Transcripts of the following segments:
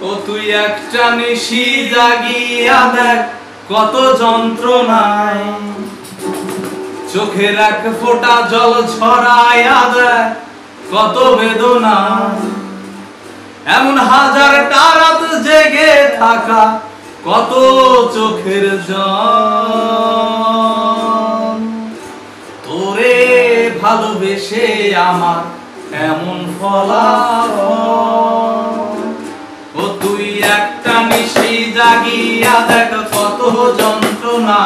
ও তুই একটা নিশি জাগিয়া দেখ কত যন্ত্রণায়, চোখের এক ফোঁটা জল ঝরাইয়া দেখ কত বেদনা। এমন হাজারটা রাত জেগে থাকা কত চোখের জল। তোরে ভালোবেসে আমার এমন ফলাফল। ও তুই একটা নিশি জাগিয়া দেখ কত যন্ত্রণা,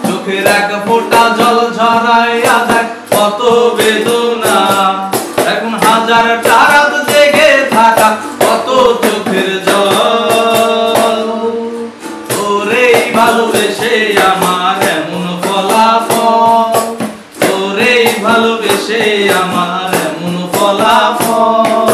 চোখের এক ফোঁটা জল ঝরাইয়া দেখ কত বেদনা। এখন হাজারটা রাত জেগে থাকা কত চোখের জল। তোরে ভালোবেসে আমার এমন ফলাফল, তোরে ভালোবেসে আমার এমন ফলাফল।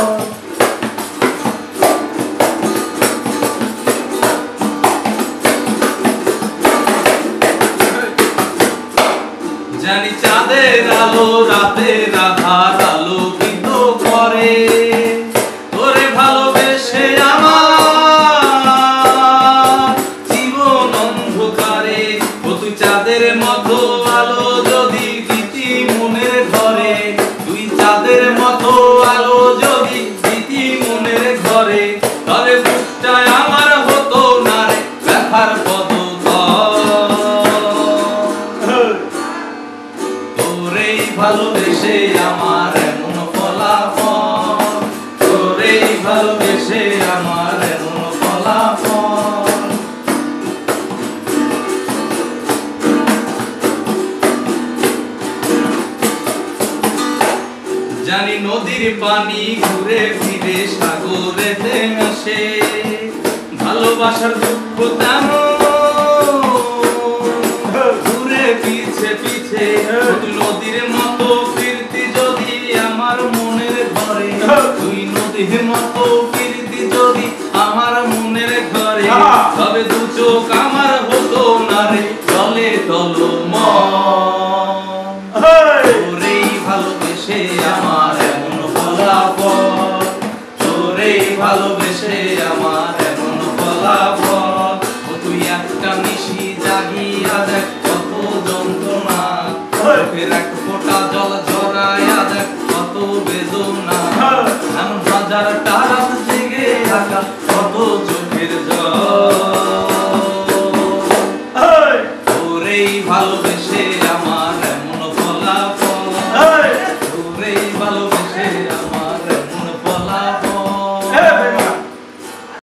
জানি চাঁদের আলো রাতের আধার আলোকিত করে, তোরে ভালোবেসে আমার জীবন অন্ধকারে। ও তুই চাঁদের মতো আলো যদি দিতি মনের ঘরে, তুই চাঁদের মতো আলো যদি দিতি মনের ঘরে, তবে বুকটায় আমার হতো না রে ব্যথার ভালোবেসে আমার এমন ফলাফল, তোরে ভালোবেসে আমার এমন ফলাফল। জানি নদীর পানি ঘুরে ফিরে সাগরেতে মেশে, ভালোবাসার দুঃখ তেমন ঘুরে পিছে পিছে। নদীর মতো ফিরতি যদি আমার মনের ঘরে, তুই নদীর মতো ফিরতি যদি আমার মনের ঘরে, তবে দু চোখ আমার হতো না রে তলে টলমল। তোরেই ভালোবেসে আমার এমন ফলাফল, তোরেই ভালোবেসে আমার এমন ফলাফল। ও তুই একটা নিশি জাগিয়া দেখ কত যন্ত্রণা, চোখের এক ফোঁটা জল ঝরাইয়া দেখ কত বেদনা। এমন হাজারটা রাত জেগে থাকা কত চোখের জল।